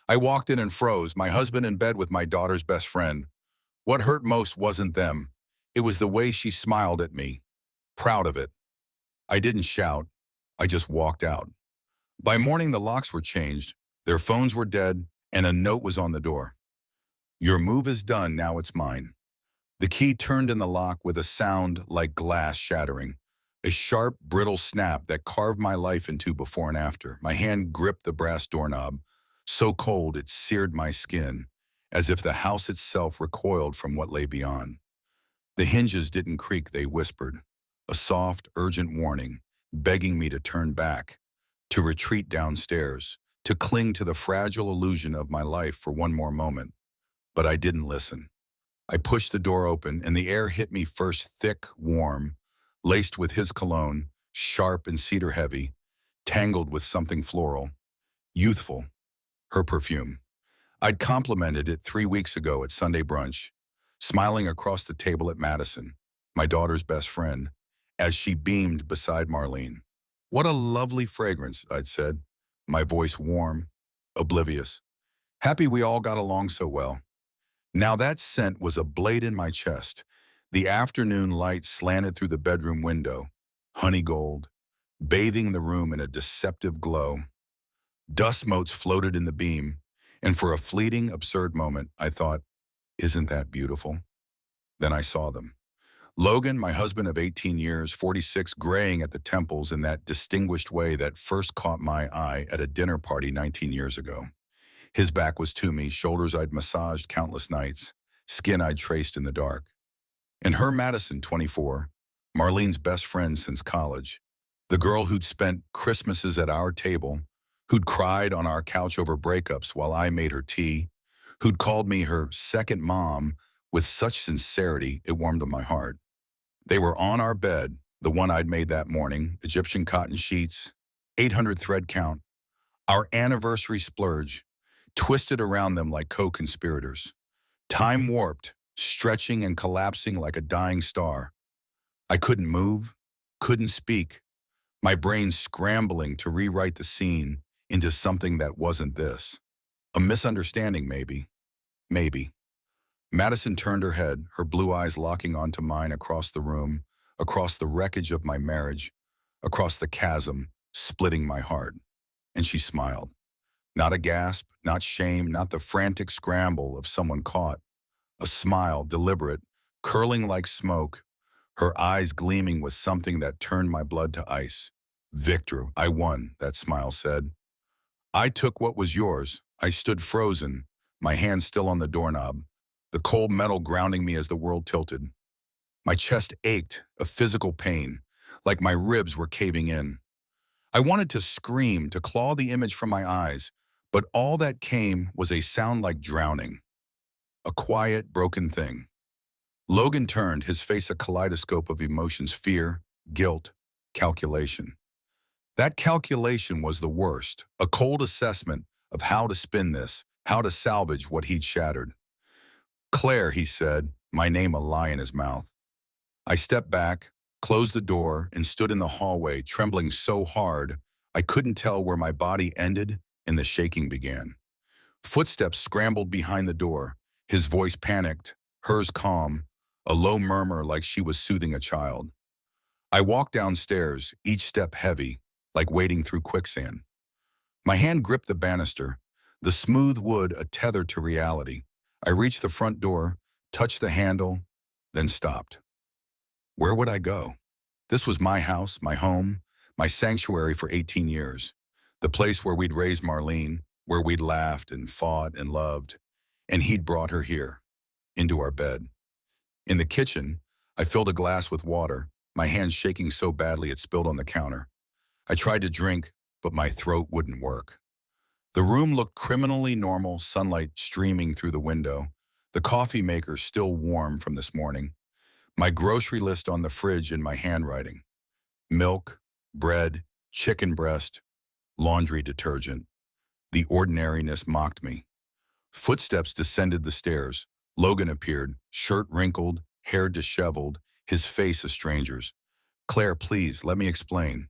I walked in and froze, my husband in bed with my daughter's best friend. What hurt most wasn't them. It was the way she smiled at me, proud of it. I didn't shout. I just walked out. By morning, the locks were changed, their phones were dead, and a note was on the door. Your move is done, now it's mine. The key turned in the lock with a sound like glass shattering, a sharp, brittle snap that carved my life in two before and after. My hand gripped the brass doorknob, so cold it seared my skin, as if the house itself recoiled from what lay beyond. The hinges didn't creak, they whispered, a soft, urgent warning, begging me to turn back, to retreat downstairs, to cling to the fragile illusion of my life for one more moment. But I didn't listen. I pushed the door open, and the air hit me first thick, warm, laced with his cologne, sharp and cedar heavy, tangled with something floral, youthful, her perfume. I'd complimented it 3 weeks ago at Sunday brunch, smiling across the table at Madison, my daughter's best friend, as she beamed beside Marlene. What a lovely fragrance, I'd said, my voice warm, oblivious. Happy we all got along so well. Now that scent was a blade in my chest. The afternoon light slanted through the bedroom window, honey gold, bathing the room in a deceptive glow. Dust motes floated in the beam, and for a fleeting, absurd moment, I thought, isn't that beautiful? Then I saw them. Logan, my husband of 18 years, 46, graying at the temples in that distinguished way that first caught my eye at a dinner party 19 years ago. His back was to me, shoulders I'd massaged countless nights, skin I'd traced in the dark. And her Madison, 24, Marlene's best friend since college, the girl who'd spent Christmases at our table, who'd cried on our couch over breakups while I made her tea, who'd called me her second mom with such sincerity it warmed my heart. They were on our bed, the one I'd made that morning, Egyptian cotton sheets, 800 thread count, our anniversary splurge, twisted around them like co-conspirators. Time warped, stretching and collapsing like a dying star. I couldn't move, couldn't speak, my brain scrambling to rewrite the scene into something that wasn't this. A misunderstanding, maybe. Maybe. Madison turned her head, her blue eyes locking onto mine across the room, across the wreckage of my marriage, across the chasm, splitting my heart. And she smiled. Not a gasp, not shame, not the frantic scramble of someone caught. A smile, deliberate, curling like smoke, her eyes gleaming with something that turned my blood to ice. Victor, I won, that smile said. I took what was yours. I stood frozen, my hand still on the doorknob, the cold metal grounding me as the world tilted. My chest ached, a physical pain, like my ribs were caving in. I wanted to scream, to claw the image from my eyes, but all that came was a sound like drowning. A quiet, broken thing. Logan turned, his face a kaleidoscope of emotions: fear, guilt, calculation. That calculation was the worst, a cold assessment of how to spin this, how to salvage what he'd shattered. Claire, he said, my name a lie in his mouth. I stepped back, closed the door, and stood in the hallway, trembling so hard I couldn't tell where my body ended and the shaking began. Footsteps scrambled behind the door, his voice panicked, hers calm, a low murmur like she was soothing a child. I walked downstairs, each step heavy, like wading through quicksand. My hand gripped the banister, the smooth wood a tether to reality. I reached the front door, touched the handle, then stopped. Where would I go? This was my house, my home, my sanctuary for 18 years. The place where we'd raised Marlene, where we'd laughed and fought and loved. And he'd brought her here, into our bed. In the kitchen, I filled a glass with water, my hand shaking so badly it spilled on the counter. I tried to drink, but my throat wouldn't work. The room looked criminally normal, sunlight streaming through the window, the coffee maker still warm from this morning, my grocery list on the fridge in my handwriting. Milk, bread, chicken breast, laundry detergent. The ordinariness mocked me. Footsteps descended the stairs. Logan appeared, shirt wrinkled, hair disheveled, his face a stranger's. Claire, please, let me explain.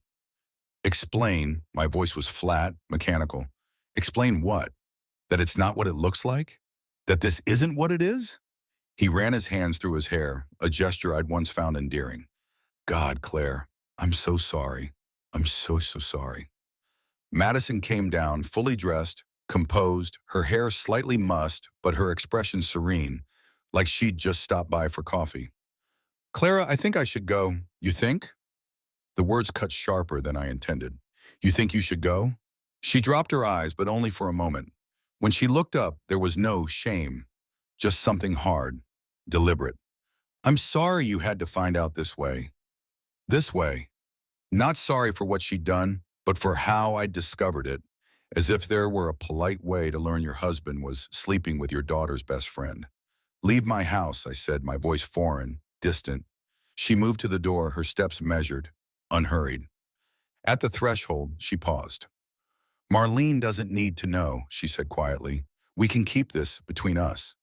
Explain, my voice was flat, mechanical. Explain what? That it's not what it looks like? That this isn't what it is? He ran his hands through his hair, a gesture I'd once found endearing. God, Claire, I'm so sorry. I'm so sorry. Madison came down, fully dressed, composed, her hair slightly mussed, but her expression serene, like she'd just stopped by for coffee. Clara, I think I should go. You think? The words cut sharper than I intended. You think you should go? She dropped her eyes, but only for a moment. When she looked up, there was no shame, just something hard, deliberate. I'm sorry you had to find out this way. This way. Not sorry for what she'd done, but for how I discovered it, as if there were a polite way to learn your husband was sleeping with your daughter's best friend. Leave my house, I said, my voice foreign, distant. She moved to the door, her steps measured, unhurried. At the threshold, she paused. Marlene doesn't need to know, she said quietly. We can keep this between us.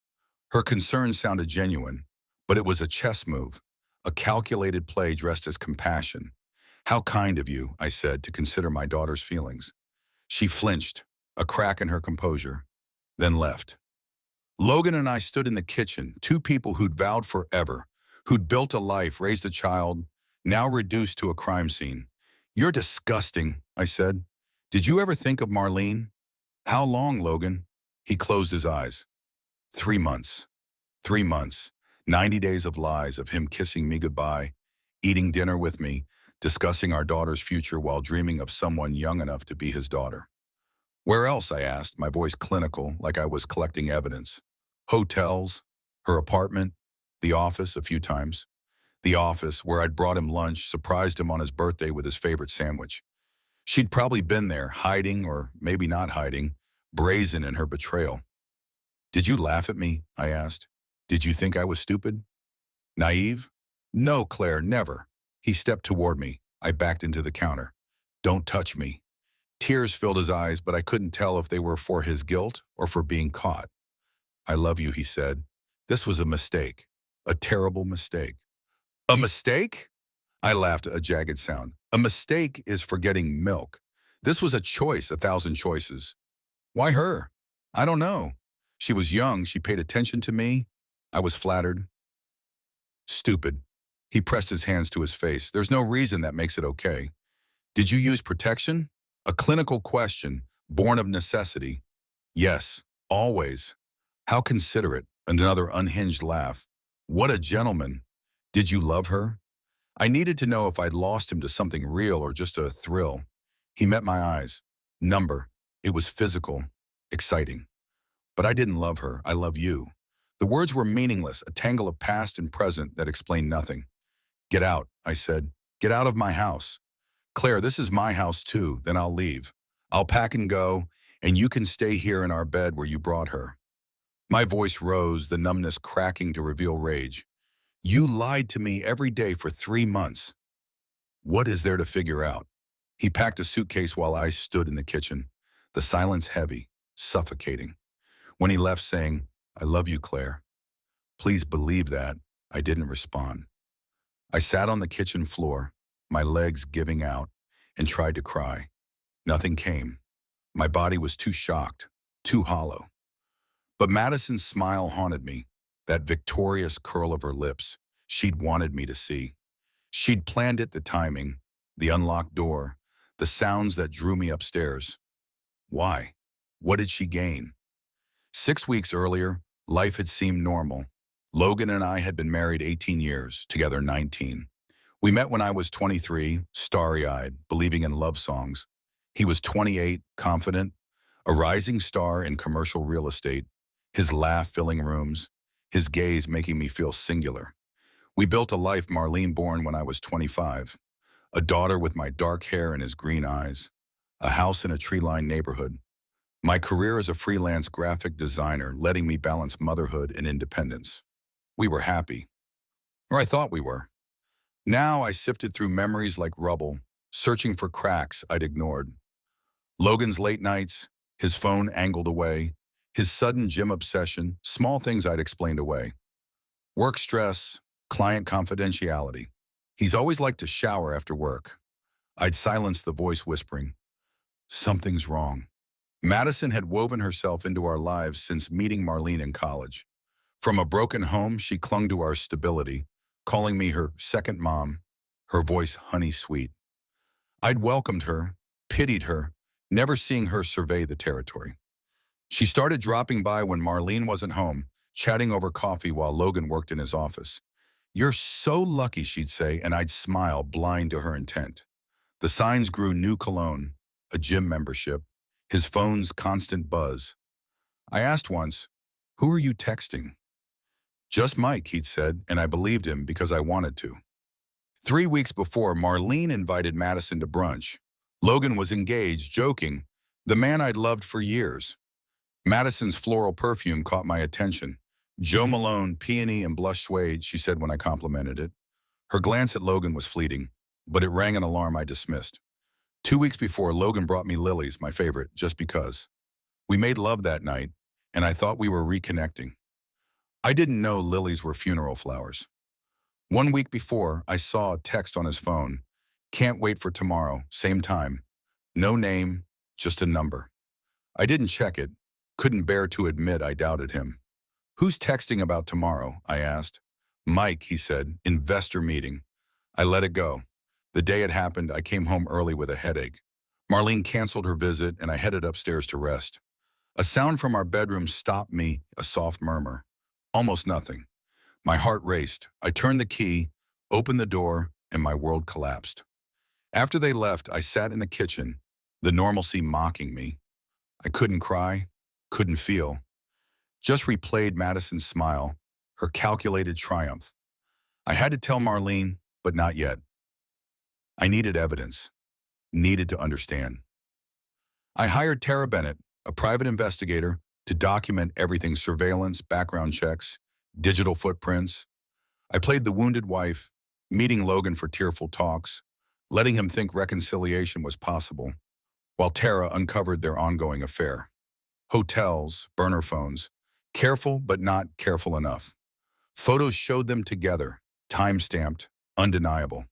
Her concern sounded genuine, but it was a chess move, a calculated play dressed as compassion. How kind of you, I said, to consider my daughter's feelings. She flinched, a crack in her composure, then left. Logan and I stood in the kitchen, two people who'd vowed forever, who'd built a life, raised a child, now reduced to a crime scene. You're disgusting, I said. Did you ever think of Marlene? How long, Logan? He closed his eyes. 3 months. 3 months. 90 days of lies, of him kissing me goodbye, eating dinner with me, discussing our daughter's future while dreaming of someone young enough to be his daughter. Where else, I asked, my voice clinical, like I was collecting evidence. Hotels, her apartment, the office a few times. The office, where I'd brought him lunch, surprised him on his birthday with his favorite sandwich. She'd probably been there, hiding or maybe not hiding, brazen in her betrayal. Did you laugh at me? I asked. Did you think I was stupid? Naive? No, Claire, never. He stepped toward me. I backed into the counter. Don't touch me. Tears filled his eyes, but I couldn't tell if they were for his guilt or for being caught. I love you, he said. This was a mistake. A terrible mistake. A mistake? I laughed, a jagged sound. A mistake is forgetting milk. This was a choice, 1,000 choices. Why her? I don't know. She was young, she paid attention to me. I was flattered. Stupid. He pressed his hands to his face. There's no reason that makes it okay. Did you use protection? A clinical question, born of necessity. Yes, always. How considerate. Another unhinged laugh. What a gentleman. Did you love her? I needed to know if I'd lost him to something real or just a thrill. He met my eyes. Number. It was physical, exciting. But I didn't love her. I love you. The words were meaningless, a tangle of past and present that explained nothing. Get out, I said. Get out of my house. Claire, this is my house too, then I'll leave. I'll pack and go, and you can stay here in our bed where you brought her. My voice rose, the numbness cracking to reveal rage. You lied to me every day for 3 months. What is there to figure out? He packed a suitcase while I stood in the kitchen, the silence heavy, suffocating. When he left saying, I love you, Claire. Please believe that, I didn't respond. I sat on the kitchen floor, my legs giving out, and tried to cry. Nothing came. My body was too shocked, too hollow. But Madison's smile haunted me, that victorious curl of her lips she'd wanted me to see. She'd planned it, the timing, the unlocked door, the sounds that drew me upstairs. Why? What did she gain? 6 weeks earlier, life had seemed normal. Logan and I had been married 18 years, together 19. We met when I was 23, starry-eyed, believing in love songs. He was 28, confident, a rising star in commercial real estate, his laugh filling rooms, his gaze making me feel singular. We built a life, Marlene born when I was 25, a daughter with my dark hair and his green eyes, a house in a tree-lined neighborhood. My career as a freelance graphic designer letting me balance motherhood and independence. We were happy, or I thought we were. Now I sifted through memories like rubble, searching for cracks I'd ignored. Logan's late nights, his phone angled away, his sudden gym obsession, small things I'd explained away. Work stress, client confidentiality. He's always liked to shower after work. I'd silence the voice whispering, something's wrong. Madison had woven herself into our lives since meeting Marlene in college. From a broken home, she clung to our stability, calling me her second mom, her voice honey sweet. I'd welcomed her, pitied her, never seeing her survey the territory. She started dropping by when Marlene wasn't home, chatting over coffee while Logan worked in his office. "You're so lucky," she'd say, and I'd smile, blind to her intent. The signs grew: new cologne, a gym membership, his phone's constant buzz. I asked once, "Who are you texting?" "Just Mike," he'd said, and I believed him because I wanted to. 3 weeks before, Marlene invited Madison to brunch. Logan was engaged, joking, the man I'd loved for years. Madison's floral perfume caught my attention. "Joe Malone, peony and blush suede," she said when I complimented it. Her glance at Logan was fleeting, but it rang an alarm I dismissed. 2 weeks before, Logan brought me lilies, my favorite, just because. We made love that night, and I thought we were reconnecting. I didn't know lilies were funeral flowers. 1 week before, I saw a text on his phone. "Can't wait for tomorrow, same time." No name, just a number. I didn't check it, couldn't bear to admit I doubted him. "Who's texting about tomorrow?" I asked. "Mike," he said, "investor meeting." I let it go. The day it happened, I came home early with a headache. Marlene canceled her visit, and I headed upstairs to rest. A sound from our bedroom stopped me, a soft murmur. Almost nothing. My heart raced. I turned the key, opened the door, and my world collapsed. After they left, I sat in the kitchen, the normalcy mocking me. I couldn't cry, couldn't feel. Just replayed Madison's smile, her calculated triumph. I had to tell Marlene, but not yet. I needed evidence, needed to understand. I hired Tara Bennett, a private investigator, to document everything: surveillance, background checks, digital footprints. I played the wounded wife, meeting Logan for tearful talks, letting him think reconciliation was possible, while Tara uncovered their ongoing affair. Hotels, burner phones, careful but not careful enough. Photos showed them together, time-stamped, undeniable.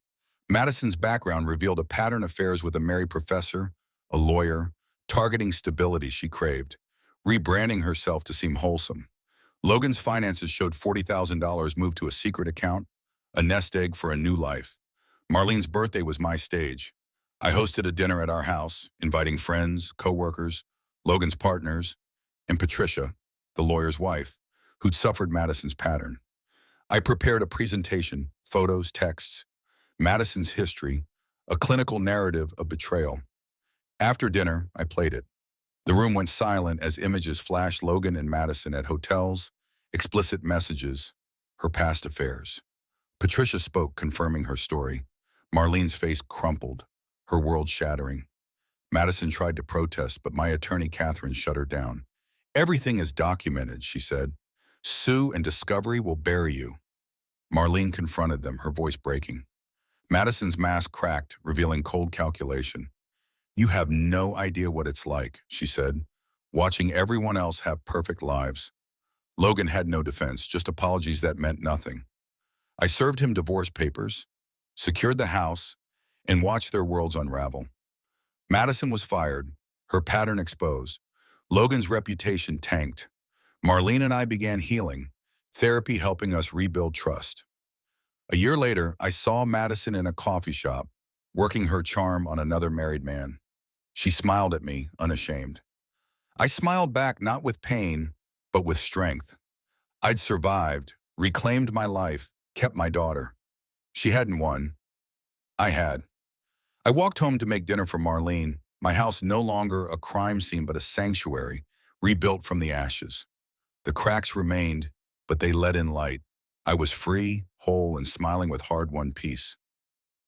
Madison's background revealed a pattern: affairs with a married professor, a lawyer, targeting stability she craved, rebranding herself to seem wholesome. Logan's finances showed $40,000 moved to a secret account, a nest egg for a new life. Marlene's birthday was my stage. I hosted a dinner at our house, inviting friends, co-workers, Logan's partners, and Patricia, the lawyer's wife, who'd suffered Madison's pattern. I prepared a presentation: photos, texts, Madison's history, a clinical narrative of betrayal. After dinner, I played it. The room went silent as images flashed: Logan and Madison at hotels, explicit messages, her past affairs. Patricia spoke, confirming her story. Marlene's face crumpled, her world shattering. Madison tried to protest, but my attorney, Catherine, shut her down. "Everything is documented," she said. "Sue and Discovery will bury you." Marlene confronted them, her voice breaking. Madison's mask cracked, revealing cold calculation. "You have no idea what it's like," she said, "watching everyone else have perfect lives." Logan had no defense, just apologies that meant nothing. I served him divorce papers, secured the house, and watched their worlds unravel. Madison was fired, her pattern exposed. Logan's reputation tanked. Marlene and I began healing, therapy helping us rebuild trust. A year later, I saw Madison in a coffee shop, working her charm on another married man. She smiled at me, unashamed. I smiled back, not with pain, but with strength. I'd survived, reclaimed my life, kept my daughter. She hadn't won. I had. I walked home to make dinner for Marlene, my house no longer a crime scene but a sanctuary, rebuilt from the ashes. The cracks remained, but they let in light. I was free, whole, and smiling with hard-won peace.